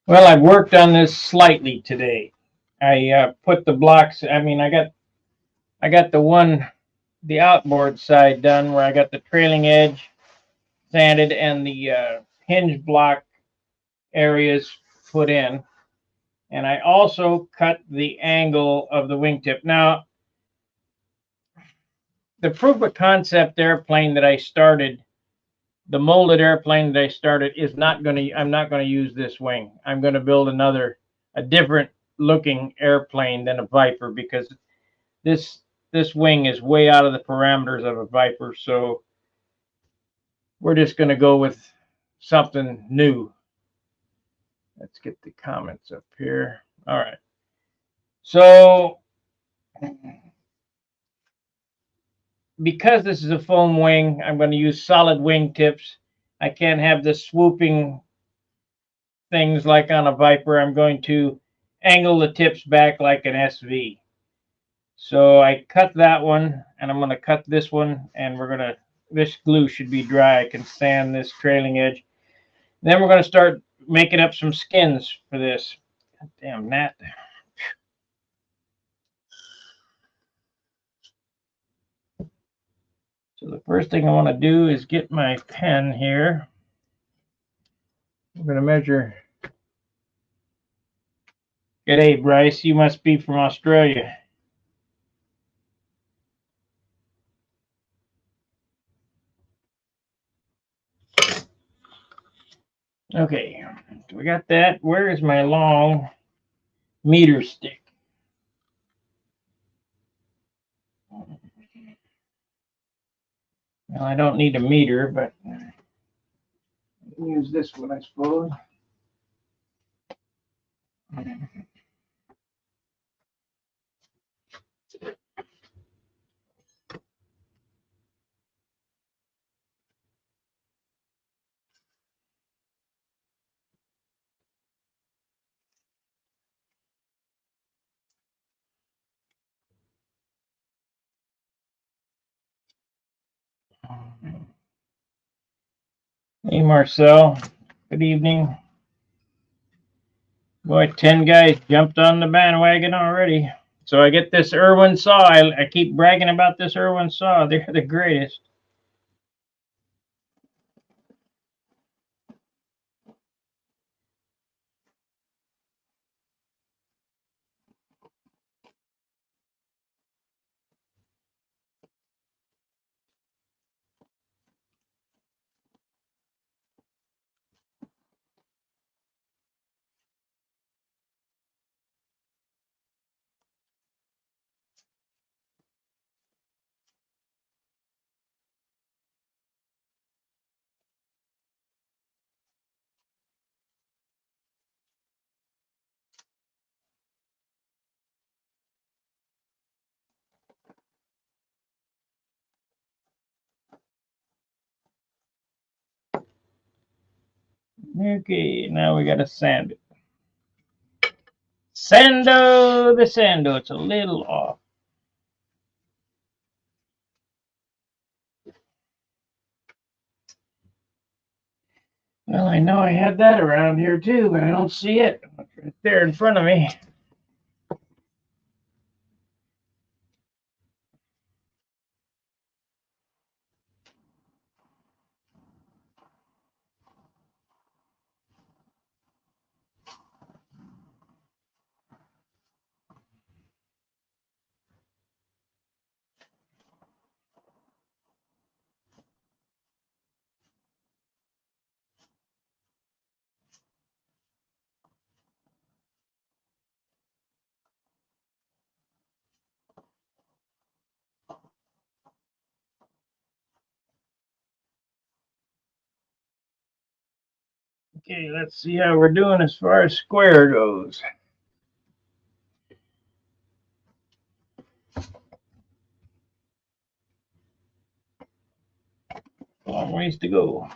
Well, I've worked on this slightly today. I put the blocks. I mean, I got the outboard side done where I got the trailing edge sanded and the hinge block areas put in, and I also cut the angle of the wingtip. Now, the proof of concept airplane that I started, the molded airplane that I started, is not going to. I'm not going to use this wing. I'm going to build a different looking airplane than a Viper because this this wing is way out of the parameters of a Viper. So we're just going to go with something new. Let's get the comments up here. All right. So because this is a foam wing, I'm going to use solid wing tips. I can't have the swooping things like on a Viper. I'm going to angle the tips back like an SV. So I cut that one, and I'm going to cut this one, and this glue should be dry. I can sand this trailing edge. Then we're going to start making up some skins for this. God damn gnat. So the first thing I want to do is get my pen here. I'm going to measure. G'day, Bryce. You must be from Australia. Okay, we got that. Where is my long meter stick? Well, I don't need a meter, but use this one, I suppose. Hey, Marcel. Good evening. Boy, 10 guys jumped on the bandwagon already. So I get this Irwin saw. I keep bragging about this Irwin saw. They're the greatest. Okay, now we got to sand it. Sando the Sando. It's a little off. Well, I know I had that around here too, but I don't see it. It's right there in front of me. Okay, let's see how we're doing as far as square goes. Long ways to go.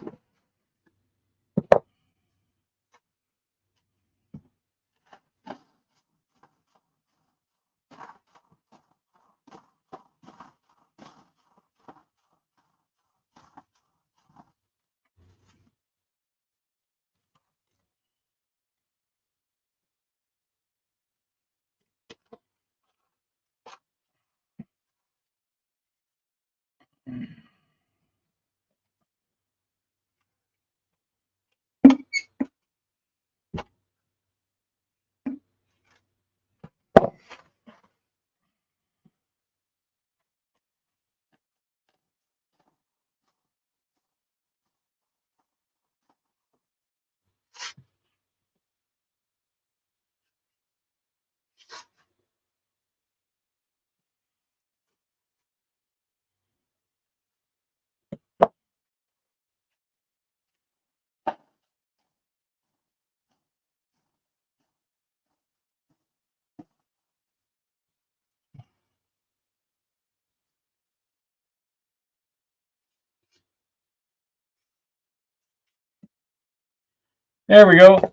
There we go.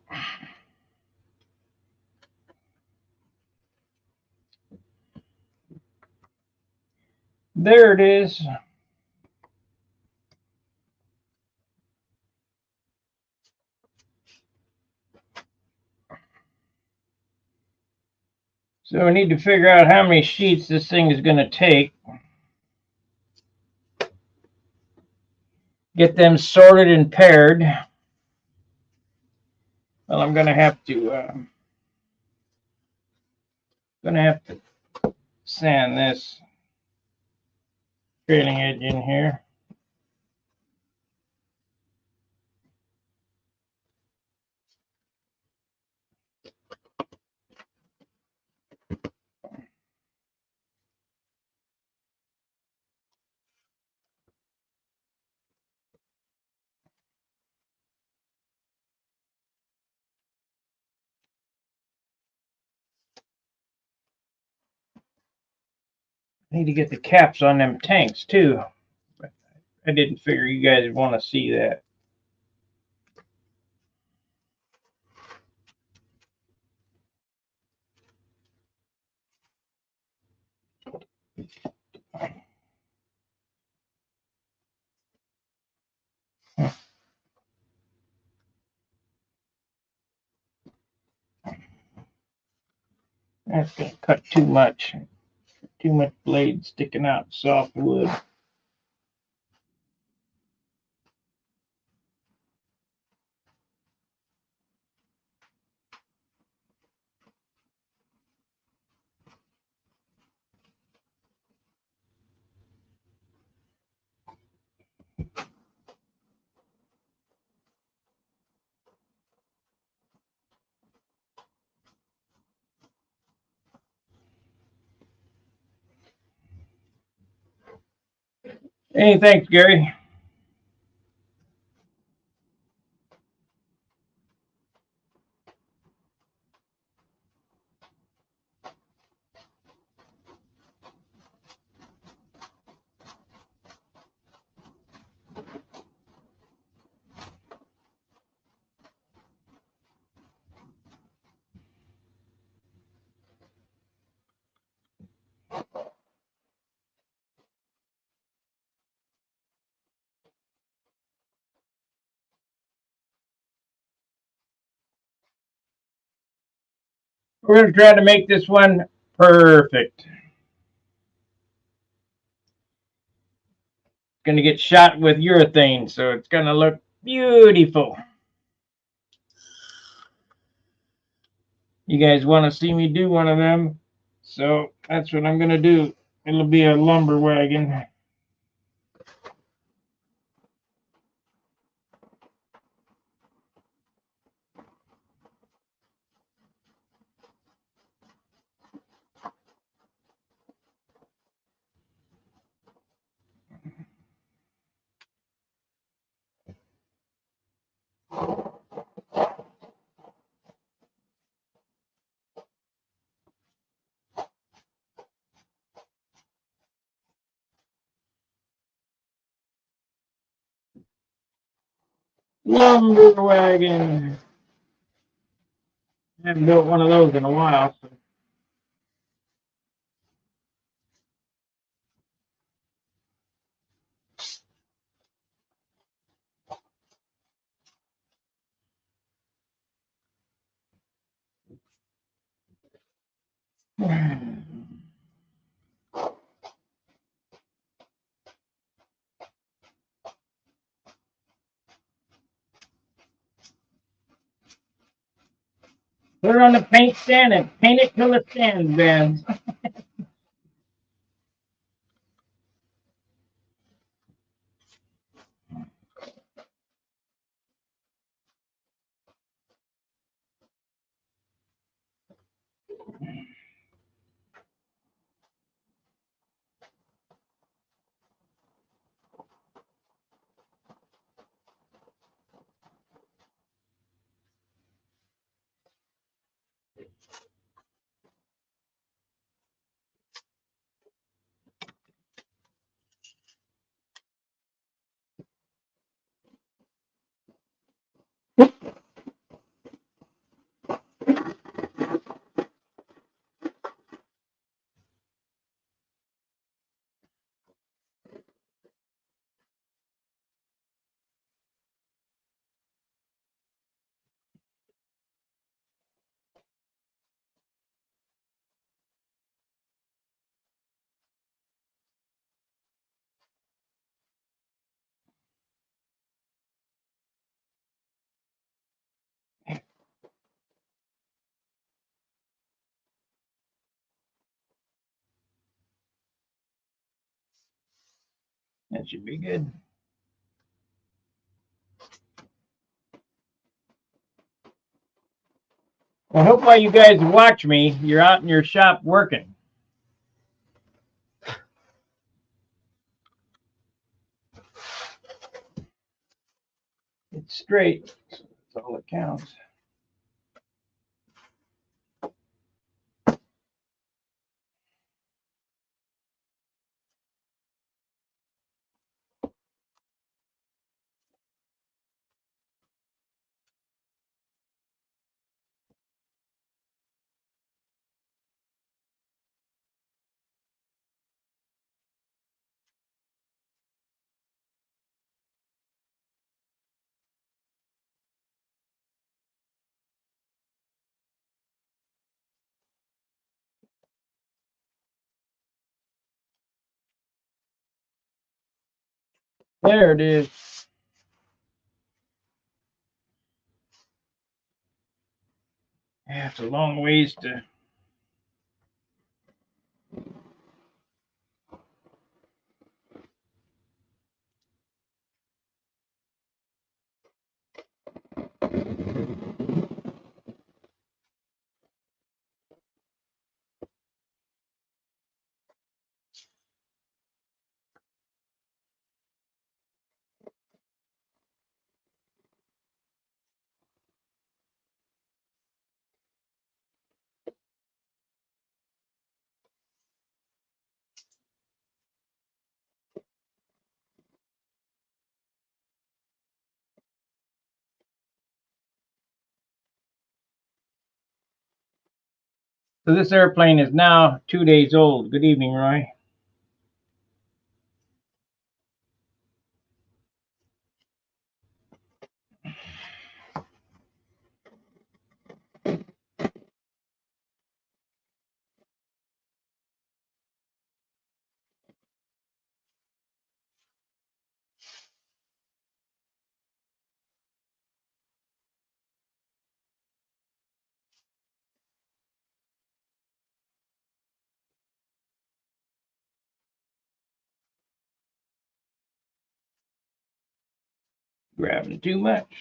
There it is. So we need to figure out how many sheets this thing is going to take. Get them sorted and paired. Well, I'm going to have to sand this trailing edge in here. I need to get the caps on them tanks too. I didn't figure you guys would want to see that. That's going to cut too much blade sticking out soft wood. Hey, thanks, Gary. We're going to try to make this one perfect. It's going to get shot with urethane, so it's going to look beautiful. You guys want to see me do one of them? So that's what I'm going to do. It'll be a lumber wagon. Lumber wagon. I haven't built one of those in a while. So. Put it on the paint stand and paint it till it stands, Ben. That should be good. I hope while you guys watch me, you're out in your shop working. It's straight. So that's all that counts. There it is. Yeah, it's a long ways to. So this airplane is now 2 days old. Good evening, Roy. Grabbing too much.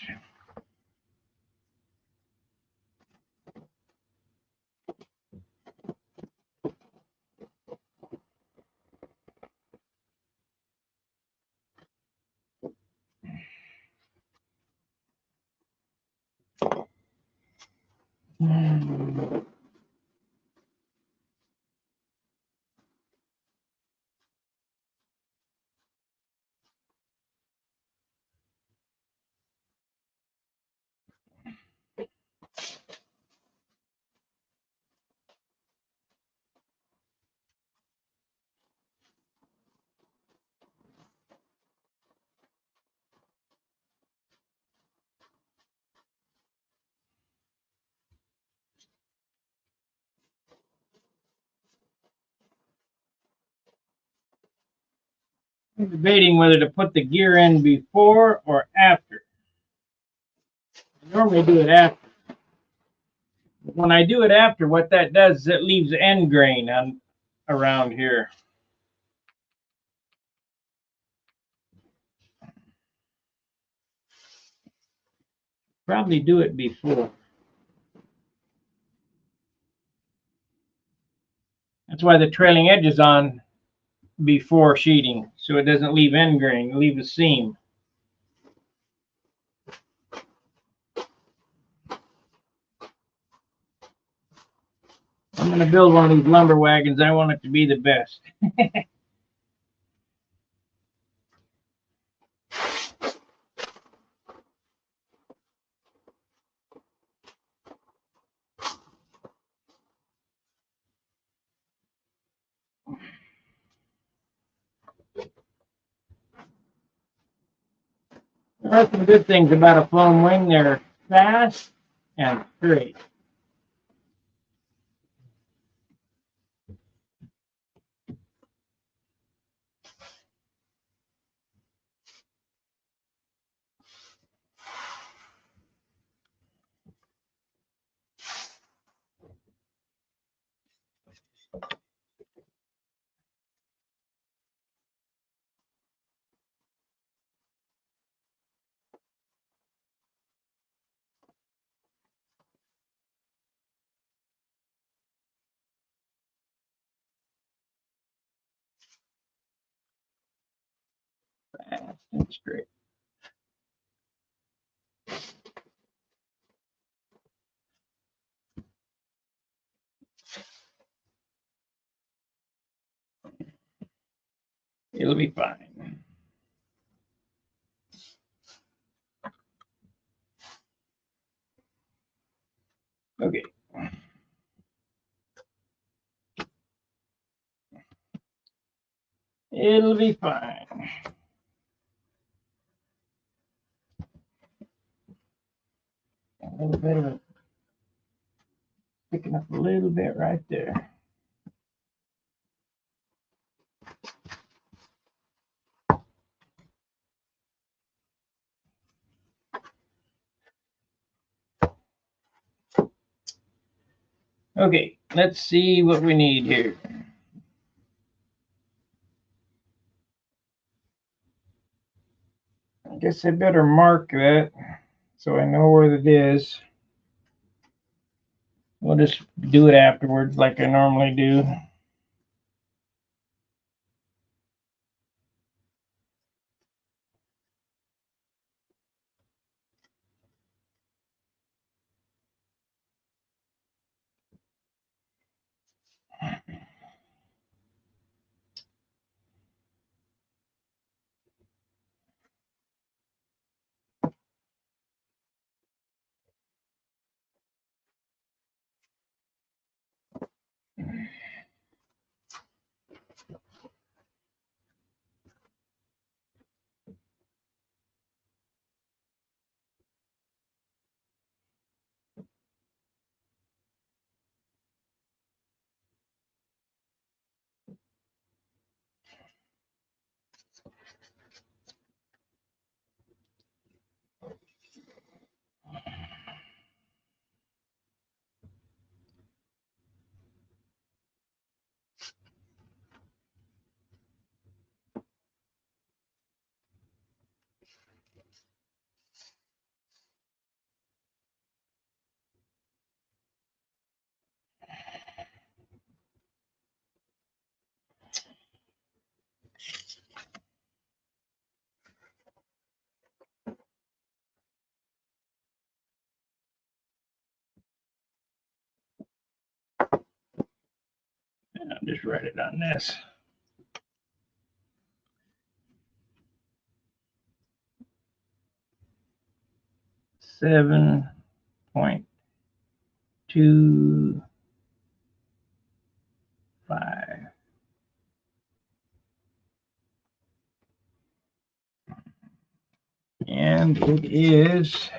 I'm debating whether to put the gear in before or after. I normally do it after. When I do it after, what that does is it leaves end grain on around here. Probably do it before. That's why the trailing edge is on before sheeting, so it doesn't leave end grain, leave a seam. I'm going to build one of these lumber wagons. I want it to be the best. There are some good things about a foam wing. They're fast and straight. Fast and straight. It'll be fine. Okay. It'll be fine. A little bit of it picking up a little bit right there. Okay, let's see what we need here. I guess I better mark that so I know where it is. We'll just do it afterwards like I normally do. And I'll just write it on this. $7.25. And it is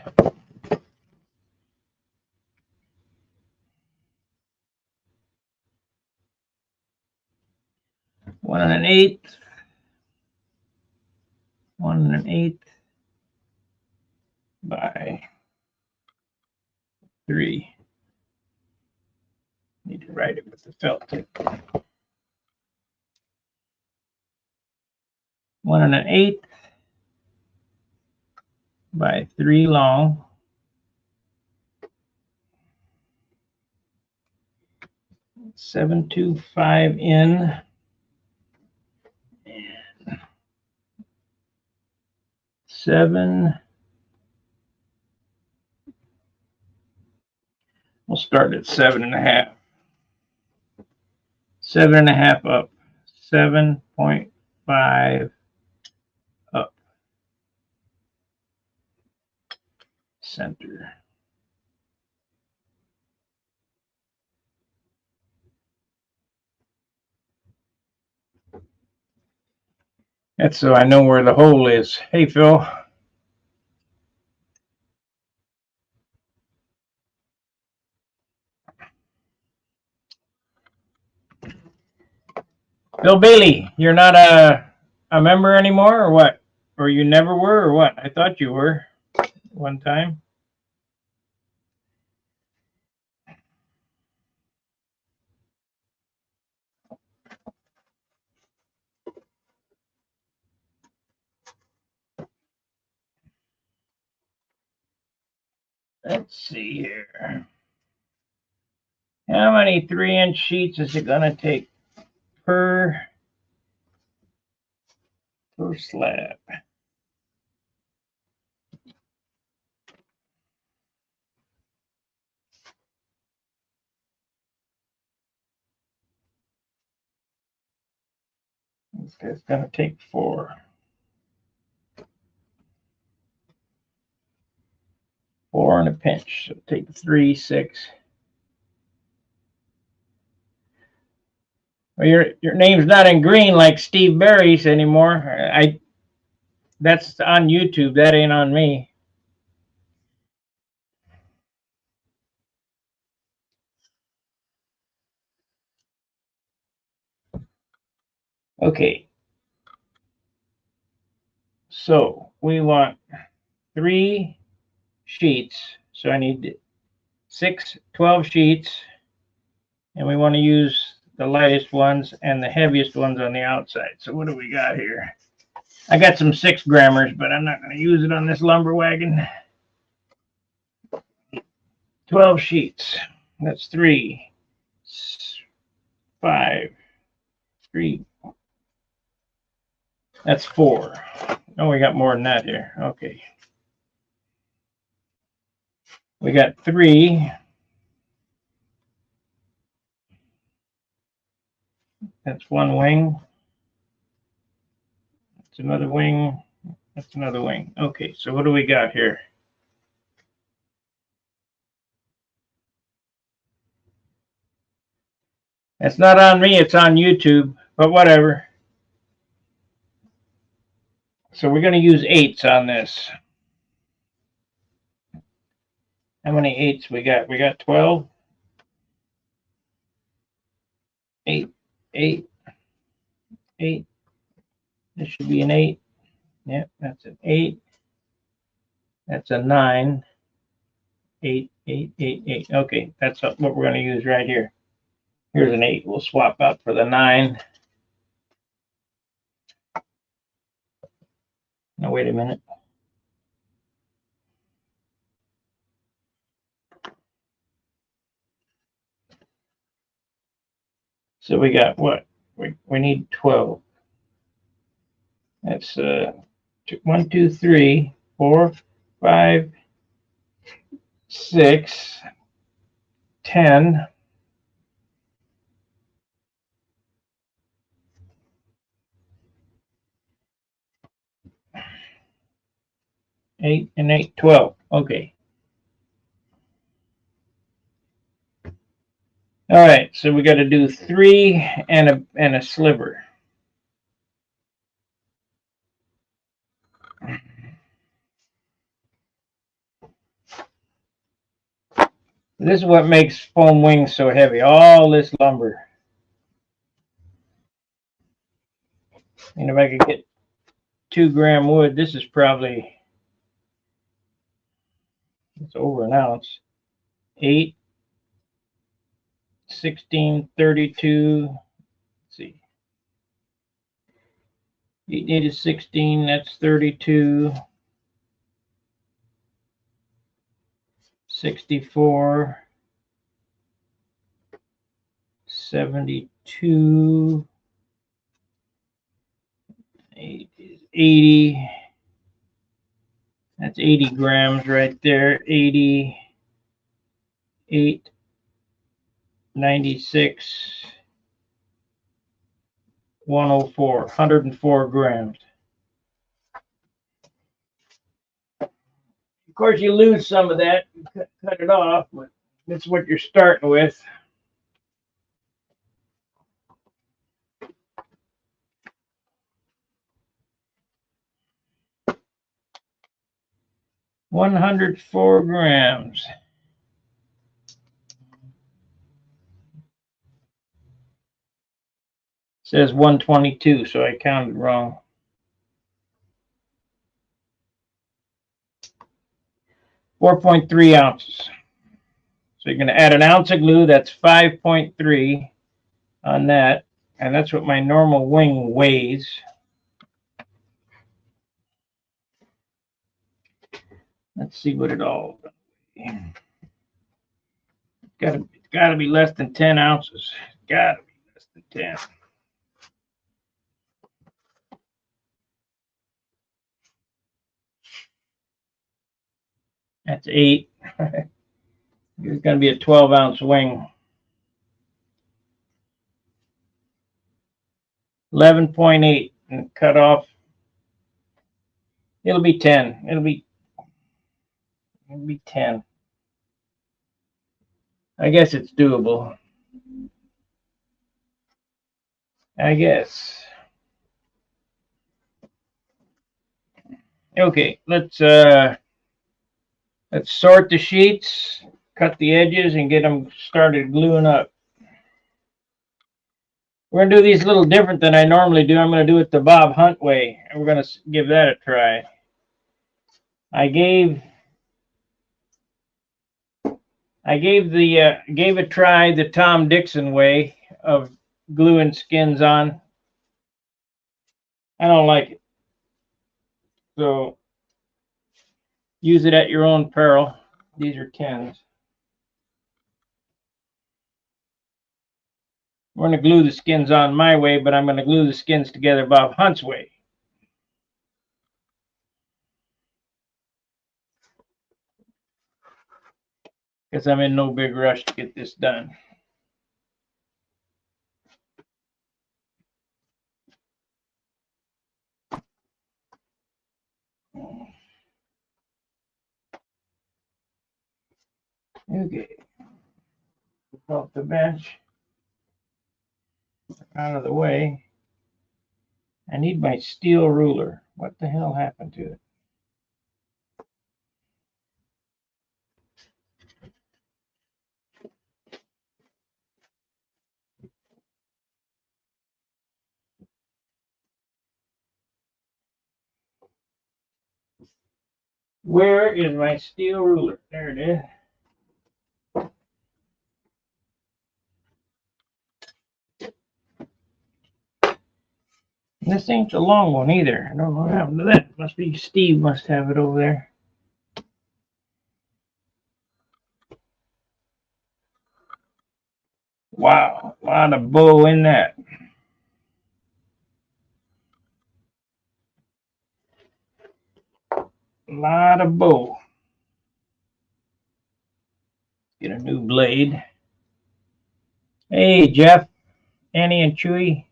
one and an eighth by 3. Need to write it with the felt tip. 1 1/8 by 3 long. 725 in and 7. We'll start at 7.5. 7.5 up. 7.5 up. Center. That's so I know where the hole is. Hey, Phil. Bill Bailey, you're not a member anymore, or what? Or you never were, or what? I thought you were one time. Let's see here. How many 3-inch sheets is it gonna take per slab? It's gonna take 4. 4 and a pinch. So take 3, 6. Well, your name's not in green like Steve Barry's anymore. That's on YouTube. That ain't on me. Okay. So we want 3 sheets. So I need 12 sheets. And we want to use the lightest ones and the heaviest ones on the outside. So what do we got here? I got some 6 grammars, but I'm not going to use it on this lumber wagon. 12 sheets. That's 3, 5, 3. That's 4. Oh, we got more than that here. Okay. We got 3. That's 1 wing. That's another wing. That's another wing. Okay, so what do we got here? It's not on me, it's on YouTube, but whatever. So we're going to use 8s on this. How many 8s we got? We got 12. 8, 8, 8. This should be an 8. Yep, that's an 8. That's a 9. 8, 8, 8, 8. Okay, that's what we're going to use right here. Here's an 8. We'll swap out for the 9. Now, wait a minute. So we got what? We need 12. That's 1, 2, 3, 4, 5, 6, 10. 8 and 8, 12. Okay. All right, so we got to do 3 and a sliver. This is what makes foam wings so heavy. All this lumber. And if I could get 2-gram wood, this is probably, it's over an ounce. 8, 1632. Let's see. 8 8 is 16, that's 32. 64. 72. 8 is 80. That's 80 grams right there. 80. 8. 96. 104. 104 grams. Of course, you lose some of that, cut it off, but that's what you're starting with. $104 grams. It says 122, so I counted wrong. 4.3 ounces. So you're going to add an ounce of glue. That's 5.3 on that, and that's what my normal wing weighs. Let's see what it all. It's got to be less than 10 ounces. Got to be less than 10. That's 8. It's going to be a 12-ounce wing. 11.8 and cut off. It'll be 10. It'll be 10. I guess it's doable. I guess. Okay, let's sort the sheets, cut the edges, and get them started gluing up. We're going to do these a little different than I normally do. I'm going to do it the Bob Hunt way, and we're going to give that a try. I gave a try the Tom Dixon way of gluing skins on. I don't like it. So use it at your own peril. These are 10s. We're going to glue the skins on my way, but I'm going to glue the skins together Bob Hunt's way. Because I'm in no big rush to get this done. Okay. Off the bench. Out of the way. I need my steel ruler. What the hell happened to it? Where is my steel ruler? There it is. This ain't a long one either. I don't know what happened to that. Must be Steve must have it over there. Wow, a lot of bow in that. A lot of bow. Get a new blade. Hey, Jeff, Annie, and Chewy.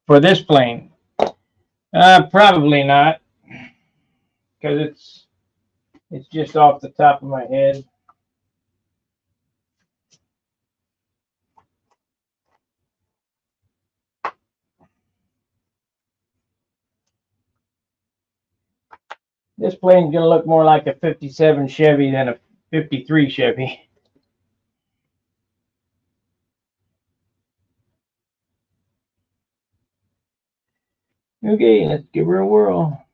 For this plane? Probably not, because it's just off the top of my head. This plane's gonna look more like a 57 Chevy than a 53 Chevy. Okay, let's give her a whirl.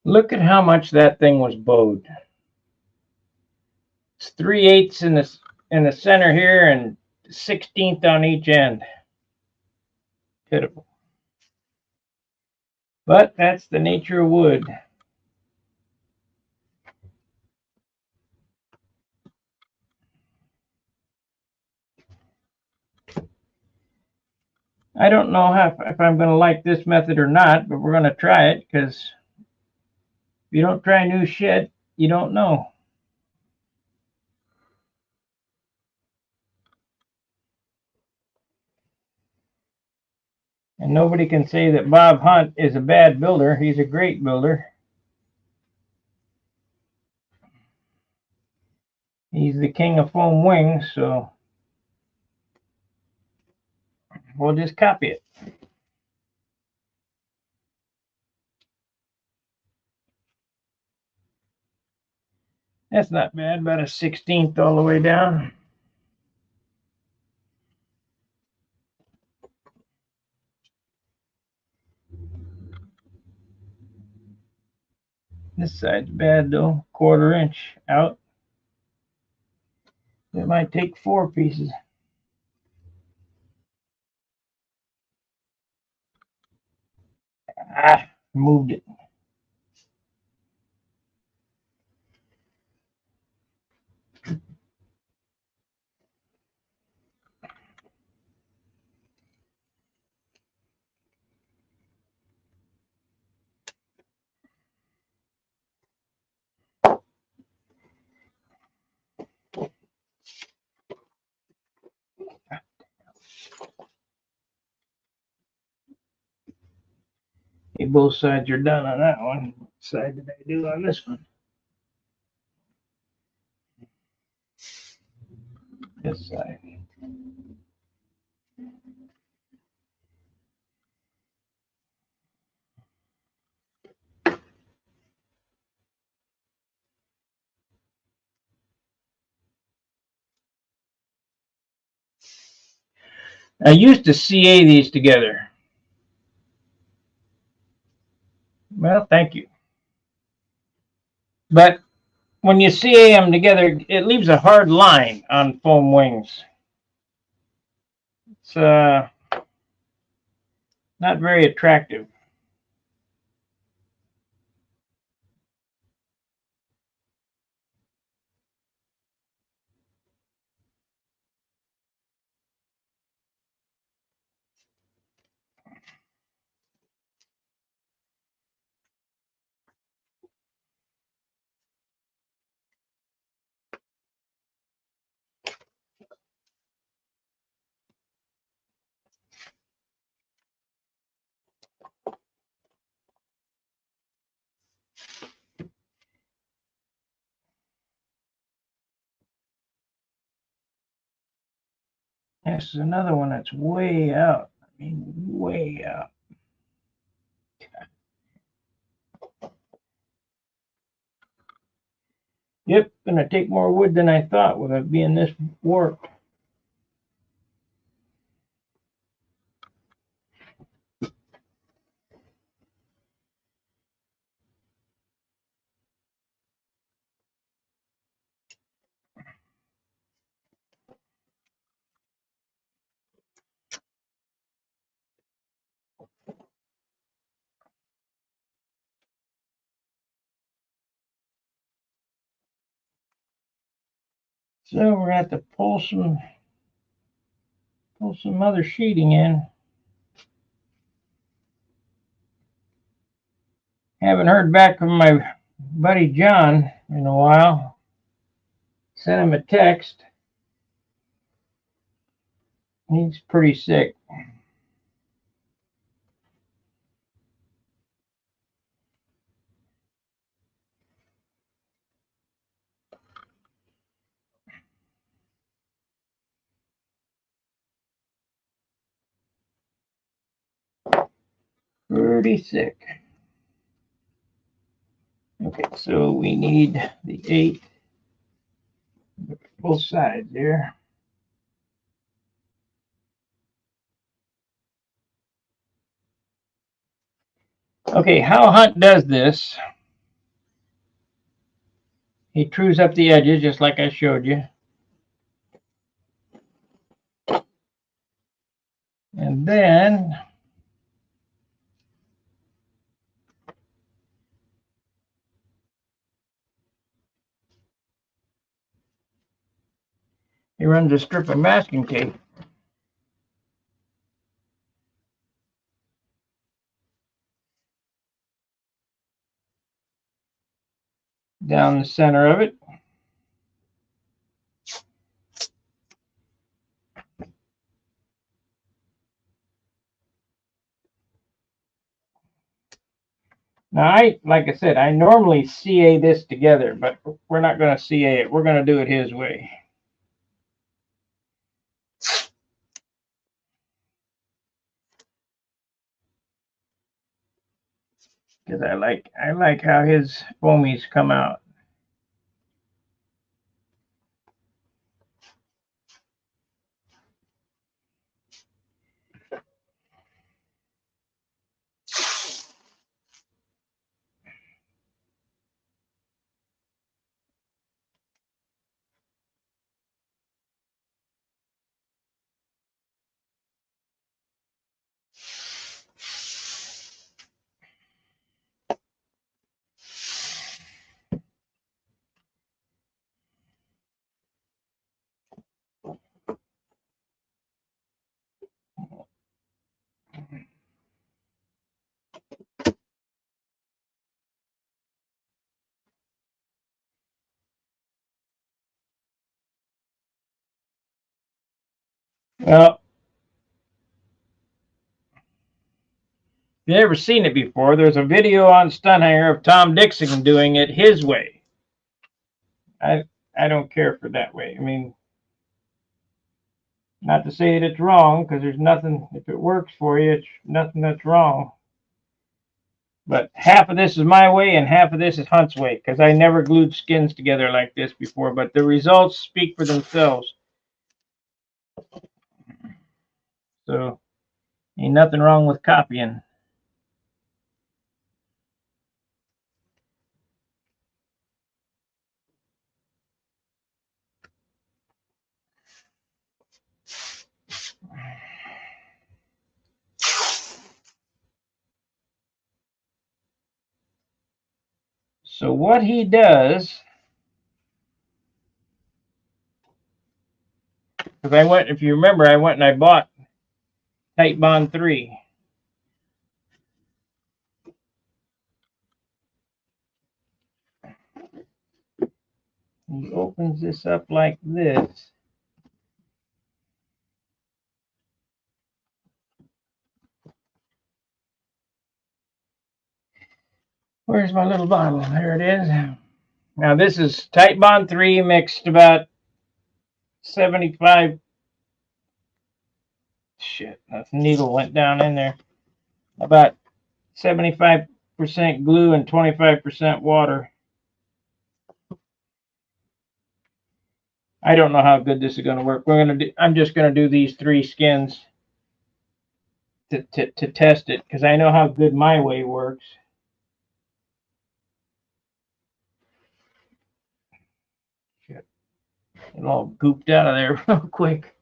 Look at how much that thing was bowed. It's 3/8 in the center here and 1/16 on each end. Pitiful. But that's the nature of wood. I don't know if I'm going to like this method or not, but we're going to try it, because if you don't try new shit, you don't know. And nobody can say that Bob Hunt is a bad builder. He's a great builder. He's the king of foam wings, so we'll just copy it. That's not bad, about a 1/16 all the way down. This side's bad though, 1/4 inch out. It might take 4 pieces. Ah, moved it. Okay, both sides are done on that one. What side did I do on this one? This side. I used to CA these together. Well, thank you. But when you CA them together, it leaves a hard line on foam wings. It's not very attractive. This is another one that's way out. I mean, way out. Yep, gonna take more wood than I thought with it being this warped. So we're gonna have to pull some other sheeting in. Haven't heard back from my buddy John in a while. Sent him a text. He's pretty sick. Pretty sick. Okay, so we need the 8, both sides there. Okay, how Hunt does this He trues up the edges just like I showed you. And then he runs a strip of masking tape down the center of it. Now, like I said, I normally CA this together, but we're not going to CA it. We're going to do it his way. Because I like how his foamies come out. Well, if you've never seen it before, there's a video on Stunhanger of Tom Dixon doing it his way. I don't care for that way. I mean, not to say that it's wrong, because there's nothing, if it works for you, it's nothing that's wrong. But half of this is my way and half of this is Hunt's way, because I never glued skins together like this before, but the results speak for themselves. So, ain't nothing wrong with copying. So what he does, because if you remember, I went and I bought Titebond 3. He opens this up like this. Where's my little bottle? There it is. Now this is Titebond 3 mixed about 75. Shit, that needle went down in there. About 75% glue and 25% water. I don't know how good this is going to work. I'm just going to do these 3 skins to test it, because I know how good my way works. Shit. It all gooped out of there real quick.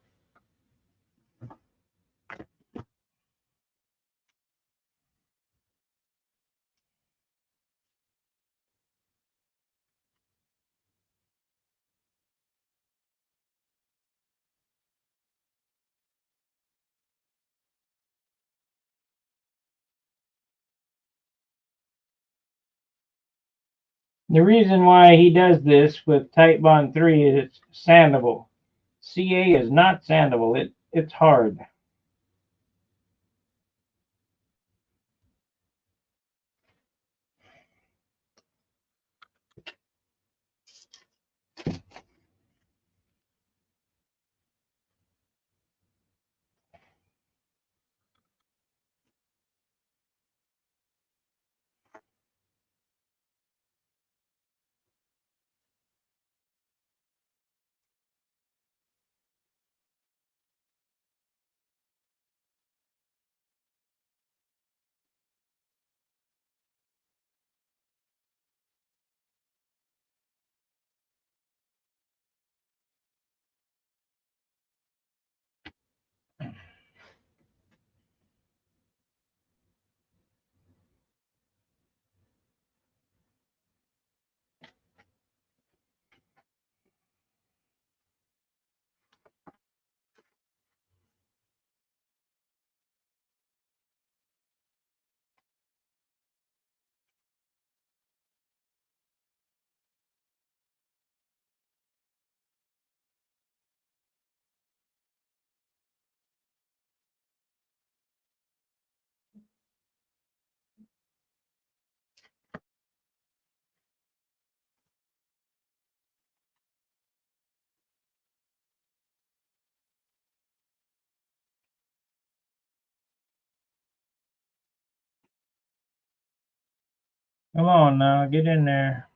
The reason why he does this with Titebond 3 is it's sandable. CA is not sandable. It's hard. Come on now, get in there.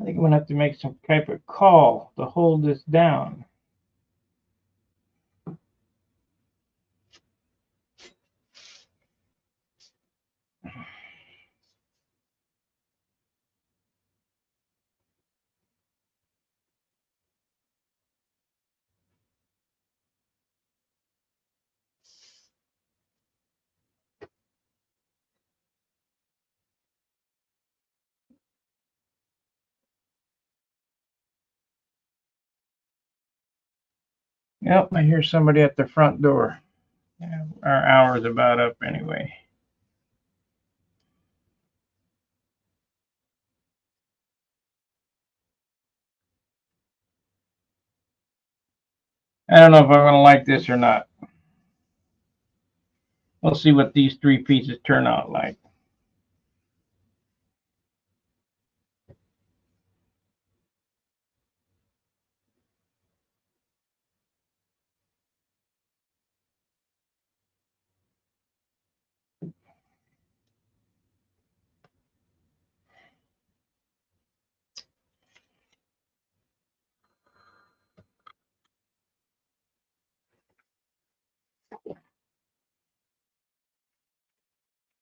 I think I'm gonna have to make some type of call to hold this down. Yep, I hear somebody at the front door. Yeah, our hour's about up anyway. I don't know if I'm gonna like this or not. We'll see what these three pieces turn out like.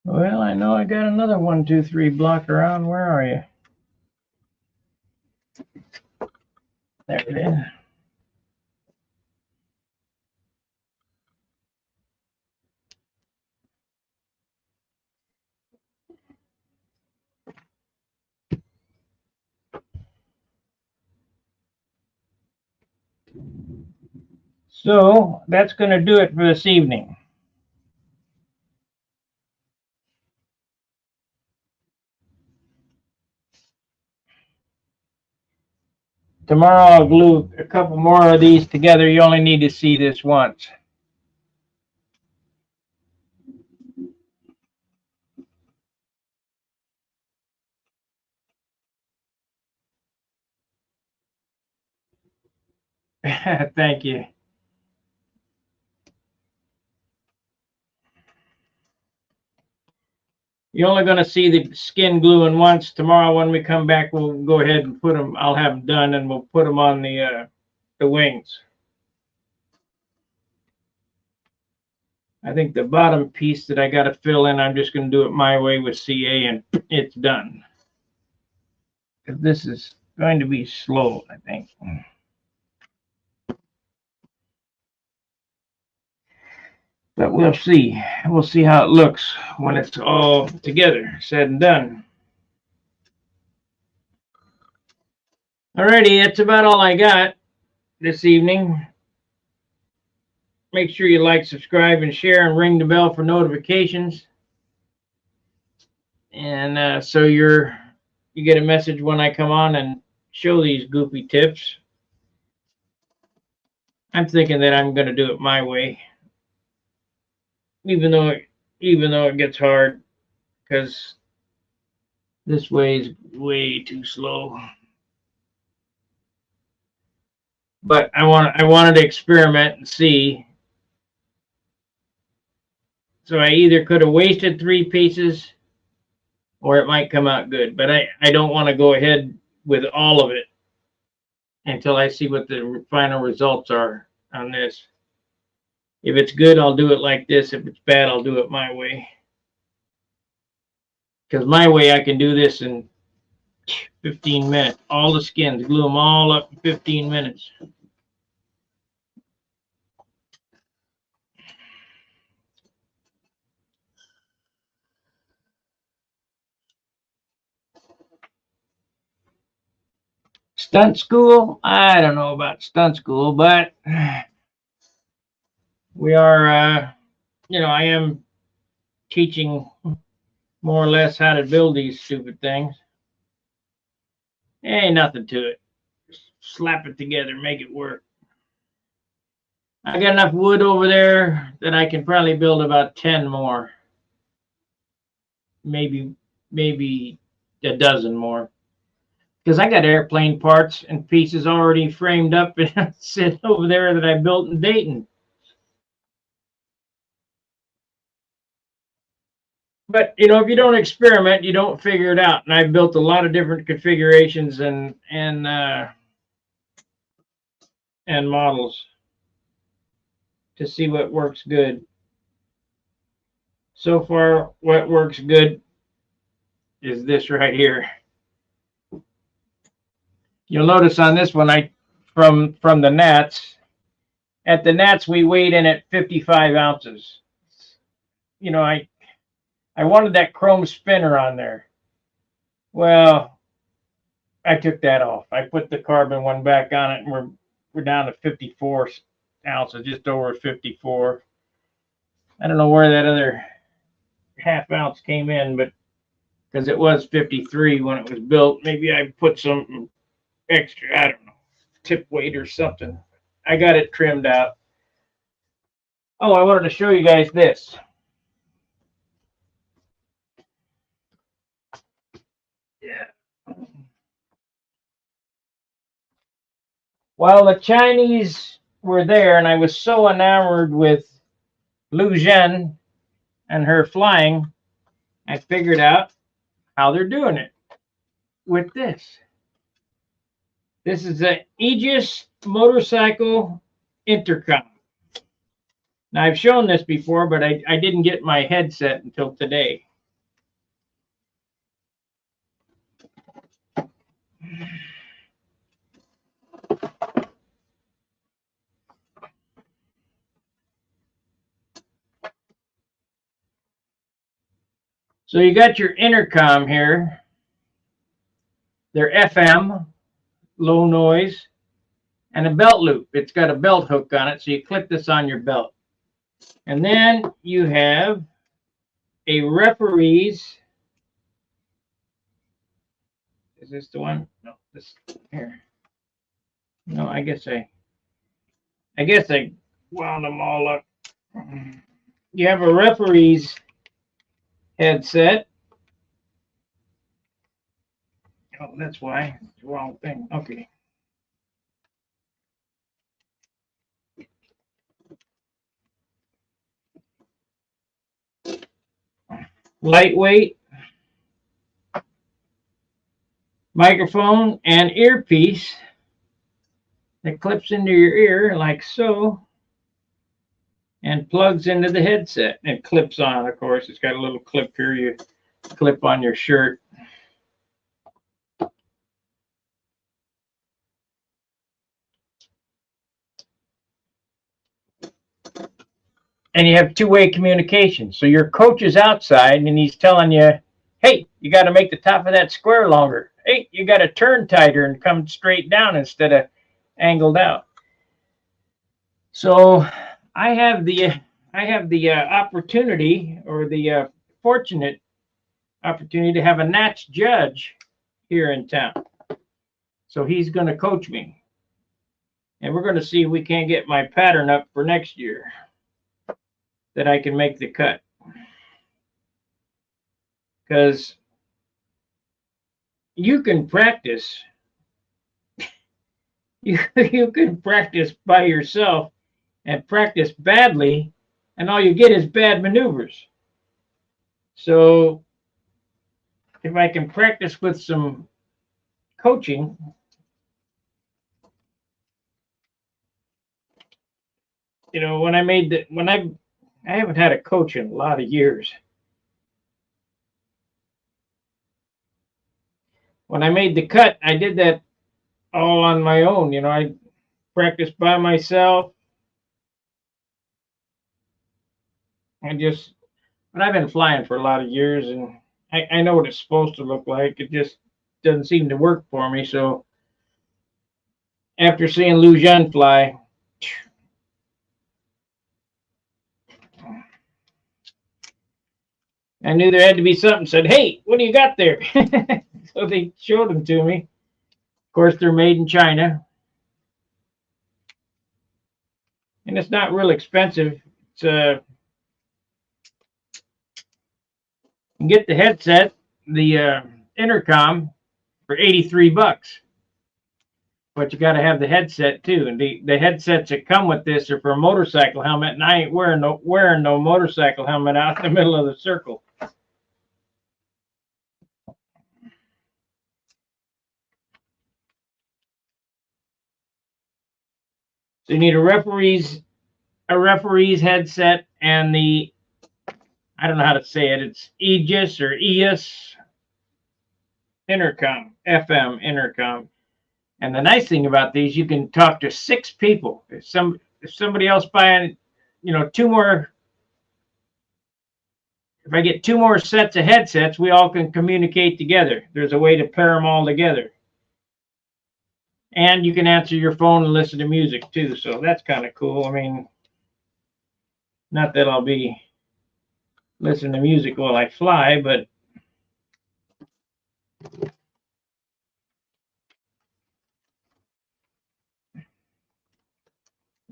Well, I know I got another 1, 2, 3 block around. Where are you? There it is. So that's going to do it for this evening. Tomorrow I'll glue a couple more of these together. You only need to see this once. Thank you. You're only going to see the skin gluing once. Tomorrow when we come back, we'll go ahead and put them. I'll have them done and we'll put them on the wings. I think the bottom piece that I got to fill in, I'm just going to do it my way with CA and it's done. This is going to be slow, I think. But we'll see. We'll see how it looks when it's all together, said and done. Alrighty, that's about all I got this evening. Make sure you like, subscribe, and share, and ring the bell for notifications. And so you get a message when I come on and show these goofy tips. I'm thinking that I'm going to do it my way, even though it gets hard, because this way is way too slow. But I wanted to experiment and see. So I either could have wasted 3 pieces or it might come out good. But I don't want to go ahead with all of it until I see what the final results are on this. If it's good, I'll do it like this. If it's bad, I'll do it my way. Because my way, I can do this in 15 minutes. All the skins, glue them all up in 15 minutes. Stunt school? I don't know about stunt school, but we are, I am teaching more or less how to build these stupid things. Ain't nothing to it. Just slap it together, make it work. I got enough wood over there that I can probably build about 10 more. Maybe a dozen more. Because I got airplane parts and pieces already framed up and sit over there that I built in Dayton. But if you don't experiment, you don't figure it out. And I built a lot of different configurations and models to see what works good. So far, what works good is this right here. You'll notice on this one, from the Nats. At the Nats, we weighed in at 55 ounces. I wanted that chrome spinner on there. Well, I took that off. I put the carbon one back on it, and we're down to 54 ounces, just over 54. I don't know where that other half ounce came in, but because it was 53 when it was built, maybe I put some extra, I don't know, tip weight or something. I got it trimmed out. Oh, I wanted to show you guys this. Yeah. While the Chinese were there, and I was so enamored with Lu Zhen and her flying, I figured out how they're doing it with this. This is an Aegis motorcycle intercom. Now, I've shown this before, but I didn't get my headset until today. So you got your intercom here. They're FM, low noise, and a belt loop. It's got a belt hook on it, so you clip this on your belt. And then you have a referee's. Is this the one? No, this here. No, I guess I wound them all up. You have a referee's headset. Oh, that's why. It's the wrong thing. Okay. Lightweight microphone and earpiece that clips into your ear like so and plugs into the headset and clips on. Of course, it's got a little clip here you clip on your shirt. And you have two-way communication. So your coach is outside and he's telling you, hey, you got to make the top of that square longer. Hey, you got to turn tighter and come straight down instead of angled out. So I have the opportunity, or the fortunate opportunity, to have a Nats judge here in town. So he's going to coach me. And we're going to see if we can't get my pattern up for next year, that I can make the cut. Because you can practice. You can practice by yourself and practice badly, and all you get is bad maneuvers. So if I can practice with some coaching, when I haven't had a coach in a lot of years. When I made the cut, I did that all on my own. I practiced by myself. But I've been flying for a lot of years, and I know what it's supposed to look like. It just doesn't seem to work for me. So after seeing Lu Zhen fly. I knew there had to be something. Said, hey, what do you got there? So they showed them to me. Of course, they're made in China. And it's not real expensive. It's you can get the headset, the intercom, for $83. But you got to have the headset too. And the headsets that come with this are for a motorcycle helmet, and I ain't wearing no motorcycle helmet out in the middle of the circle. So you need a referee's headset and the, I don't know how to say it. It's Aegis or EOS intercom, FM intercom. And the nice thing about these, you can talk to 6 people. If somebody else buying, two more, if I get 2 more sets of headsets, we all can communicate together. There's a way to pair them all together. And you can answer your phone and listen to music too. So that's kind of cool. I mean, not that I'll be listening to music while I fly, but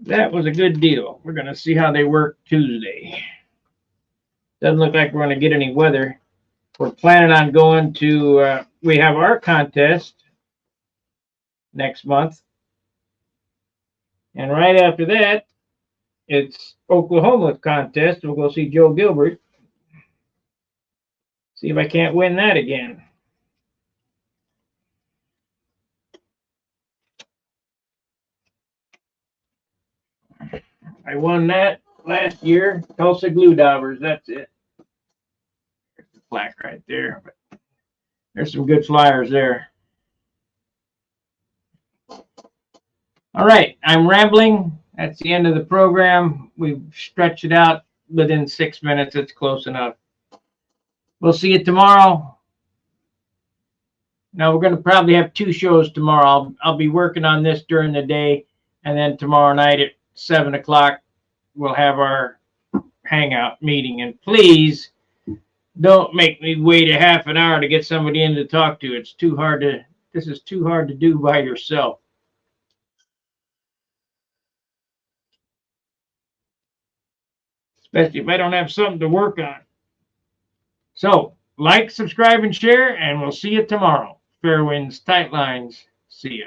that was a good deal. We're going to see how they work Tuesday. Doesn't look like we're going to get any weather. We're planning on going to, we have our contest next month. And right after that, it's Oklahoma contest. We'll go see Joe Gilbert. See if I can't win that again. I won that last year. Tulsa Glue Daubers. That's it. There's the plaque right there. But there's some good flyers there. All right, I'm rambling. That's the end of the program. We've stretched it out within 6 minutes. It's close enough. We'll see you tomorrow. Now, we're going to probably have 2 shows tomorrow. I'll be working on this during the day, and then tomorrow night at 7 o'clock, we'll have our hangout meeting. And please don't make me wait a half an hour to get somebody in to talk to. It's too hard to, this is too hard to do by yourself. Especially if I don't have something to work on. So, like, subscribe, and share, and we'll see you tomorrow. Fair winds, tight lines. See ya.